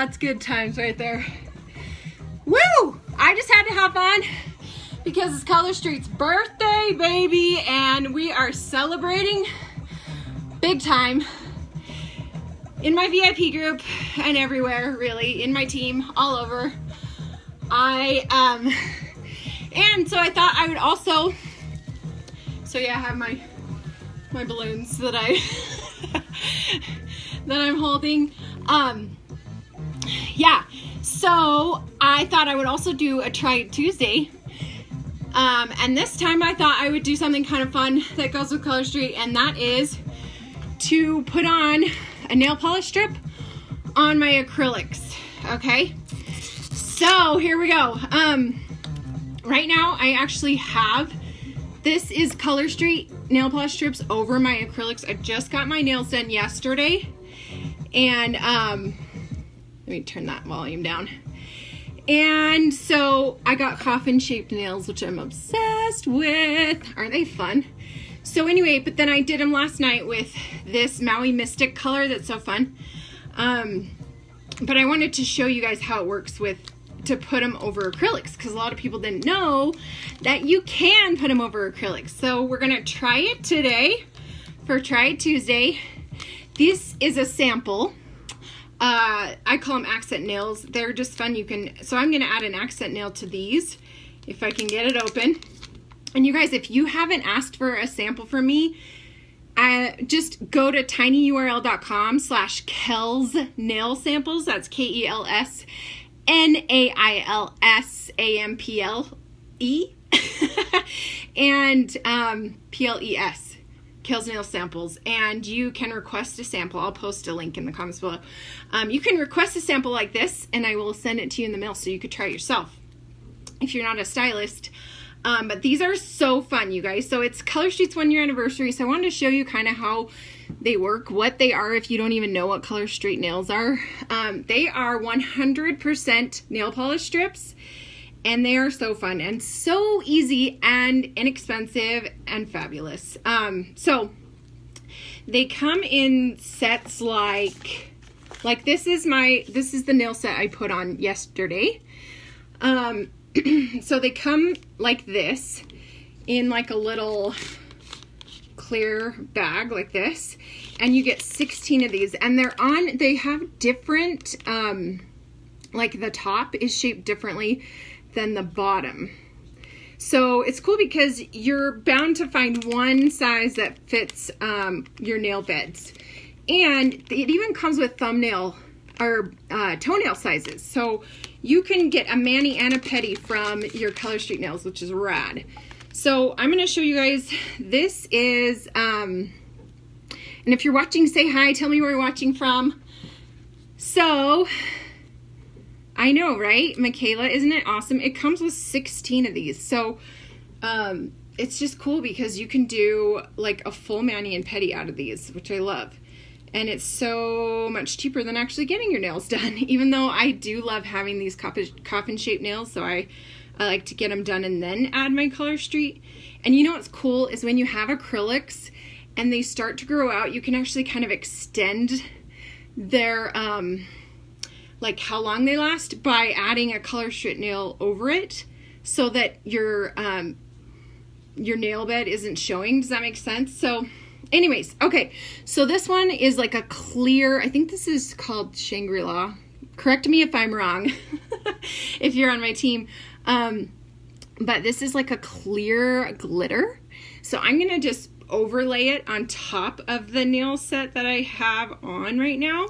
That's good times right there. Woo! I just had to hop on because it's Color Street's birthday, baby, and we are celebrating big time in my VIP group and everywhere, really, in my team, all over. And so I thought I would also, so yeah, I have my balloons that I'm holding. Yeah, so I thought I would also do a Try It Tuesday. And this time I thought I would do something kind of fun that goes with Color Street, and that is to put on a nail polish strip on my acrylics, okay? So here we go. Right now I actually have, this is Color Street nail polish strips over my acrylics. I just got my nails done yesterday, and let me turn that volume down. And so I got coffin shaped nails, which I'm obsessed with. Aren't they fun? So anyway, but then I did them last night with this Maui Mystic color that's so fun. But I wanted to show you guys how it works to put them over acrylics, because a lot of people didn't know that you can put them over acrylics. So we're gonna try it today for Try It Tuesday. This is a sample. I call them accent nails. They're just fun. So I'm gonna add an accent nail to these if I can get it open. And you guys, if you haven't asked for a sample from me, just go to tinyurl.com/Kels Nail Samples. That's KELSNAILSAMPLE and PLES. Kels Nail Samples, and you can request a sample. I'll post a link in the comments below. You can request a sample like this, and I will send it to you in the mail so you could try it yourself if you're not a stylist. But these are so fun, you guys. So it's Color Street's 1-year anniversary, so I wanted to show you kind of how they work, what they are if you don't even know what Color Street nails are. They are 100% nail polish strips, and they are so fun and so easy and inexpensive and fabulous. So they come in sets like this is the nail set I put on yesterday. So they come like this in like a little clear bag like this, and you get 16 of these, and they have different, like the top is shaped differently than the bottom. So it's cool because you're bound to find one size that fits your nail beds. And it even comes with thumbnail or toenail sizes. So you can get a mani and a pedi from your Color Street nails, which is rad. So I'm going to show you guys, this is, and if you're watching, say hi, tell me where you're watching from. So I know, right? Michaela, isn't it awesome? It comes with 16 of these. So it's just cool because you can do like a full mani and pedi out of these, which I love. And it's so much cheaper than actually getting your nails done, even though I do love having these coffin-shaped nails. So I like to get them done and then add my Color Street. And you know what's cool is when you have acrylics and they start to grow out, you can actually kind of extend their like how long they last by adding a Color Street nail over it, so that your nail bed isn't showing. Does that make sense? So anyways, okay, so this one is like a clear, I think this is called Shangri-La. Correct me if I'm wrong if you're on my team. But this is like a clear glitter. So I'm gonna just overlay it on top of the nail set that I have on right now.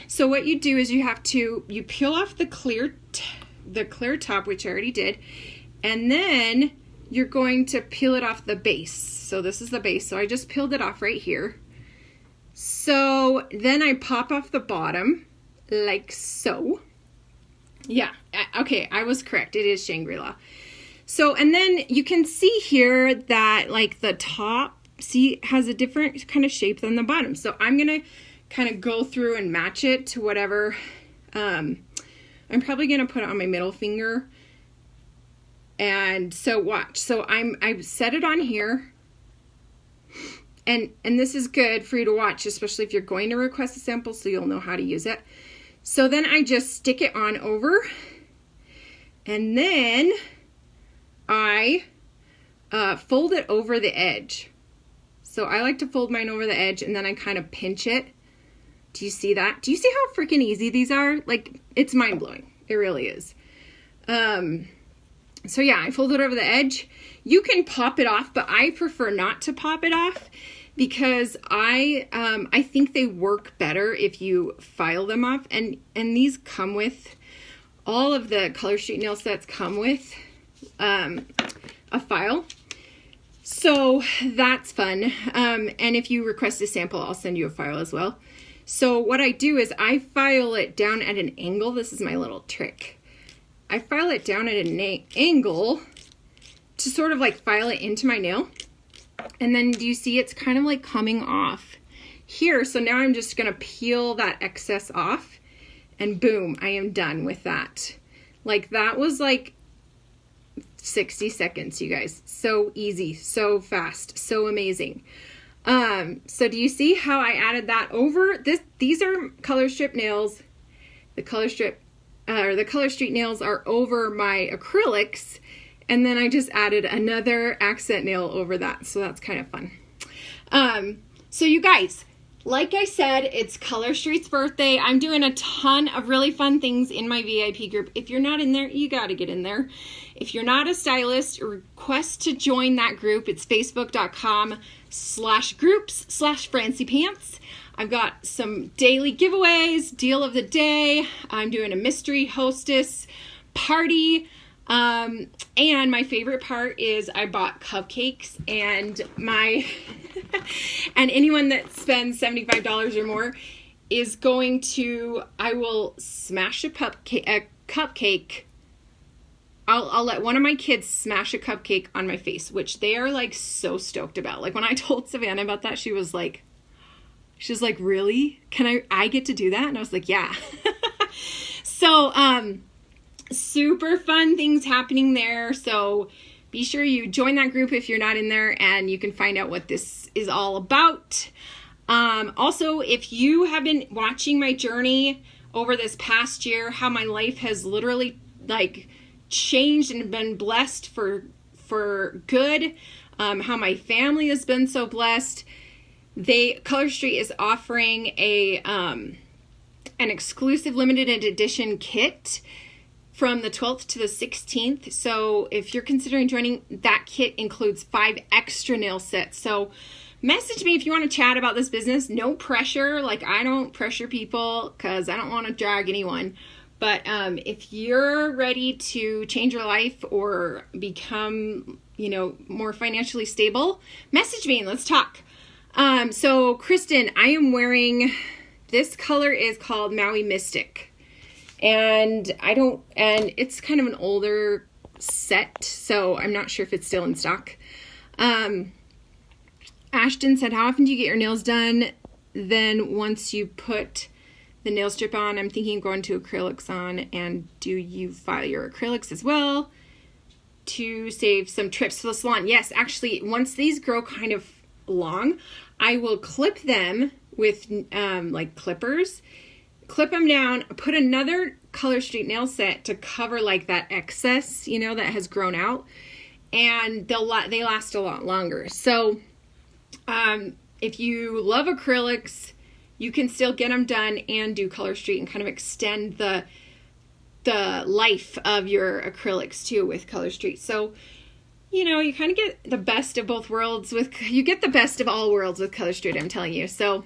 So what you do is you peel off the clear top, which I already did, and then you're going to peel it off the base. So this is the base. So I just peeled it off right here. So then I pop off the bottom like so. Yeah, okay, I was correct. It is Shangri-La. So, and then you can see here that like the top, see, has a different kind of shape than the bottom. So I'm going to kind of go through and match it to whatever. I'm probably going to put it on my middle finger. And so watch. So I've set it on here. And this is good for you to watch, especially if you're going to request a sample so you'll know how to use it. So then I just stick it on over, and then I fold it over the edge. So I like to fold mine over the edge, and then I kind of pinch it. Do you see that? Do you see how freaking easy these are? Like, it's mind-blowing. It really is. So yeah, I fold it over the edge. You can pop it off, but I prefer not to pop it off because I think they work better if you file them off. And these come with, all of the Color Street nail sets come with a file. So that's fun. And if you request a sample, I'll send you a file as well. So what I do is I file it down at an angle. This is my little trick. I file it down at an angle to sort of like file it into my nail. And then do you see it's kind of like coming off here. So now I'm just going to peel that excess off, and boom, I am done with that. Like, that was like 60 seconds, you guys. So easy, so fast, so amazing. So do you see how I added that over this? These are color strip nails. The color strip or the Color Street nails are over my acrylics, and then I just added another accent nail over that. So that's kind of fun. So you guys, like I said, it's Color Street's birthday. I'm doing a ton of really fun things in my VIP group. If you're not in there, you got to get in there. If you're not a stylist, request to join that group. It's facebook.com/groups/FrancyPants. I've got some daily giveaways, deal of the day. I'm doing a mystery hostess party. And my favorite part is I bought cupcakes, and and anyone that spends $75 or more is going to, I will smash a cupcake. I'll let one of my kids smash a cupcake on my face, which they are like so stoked about. Like, when I told Savannah about that, she was like, really? Can I get to do that? And I was like, yeah. So, super fun things happening there. So be sure you join that group if you're not in there, and you can find out what this is all about. Also, if you have been watching my journey over this past year, how my life has literally like changed and been blessed for good, how my family has been so blessed. Color Street is offering an exclusive limited edition kit from the 12th to the 16th. So if you're considering joining, that kit includes 5 extra nail sets. So message me if you want to chat about this business. No pressure. Like, I don't pressure people because I don't want to drag anyone. But if you're ready to change your life or become, more financially stable, message me and let's talk. So Kristen, I am wearing, this color is called Maui Mystic. And it's kind of an older set, so I'm not sure if it's still in stock. Ashton said, how often do you get your nails done? Then once you put the nail strip on, I'm thinking of going to acrylics on. And do you file your acrylics as well to save some trips to the salon? Yes, actually, once these grow kind of long, I will clip them with like clippers. Clip them down, put another Color Street nail set to cover like that excess, that has grown out, and they last a lot longer. So if you love acrylics, you can still get them done and do Color Street and kind of extend the life of your acrylics too with Color Street. So you kind of get the best of both worlds you get the best of all worlds with Color Street, I'm telling you. So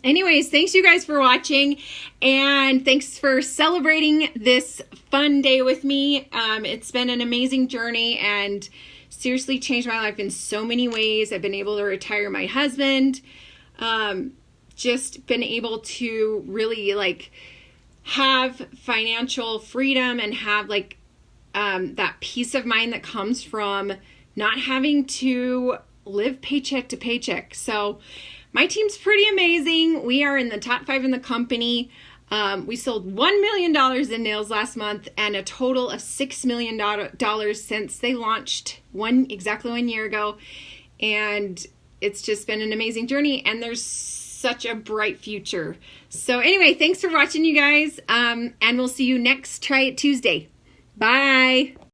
anyways, thanks you guys for watching, and thanks for celebrating this fun day with me. It's been an amazing journey and seriously changed my life in so many ways. I've been able to retire my husband, just been able to really like have financial freedom and have like that peace of mind that comes from not having to live paycheck to paycheck. So my team's pretty amazing. We are in the top 5 in the company. We sold $1 million in nails last month, and a total of $6 million since they launched exactly 1 year ago. And it's just been an amazing journey. And there's such a bright future. So anyway, thanks for watching, you guys. And we'll see you next Try It Tuesday. Bye.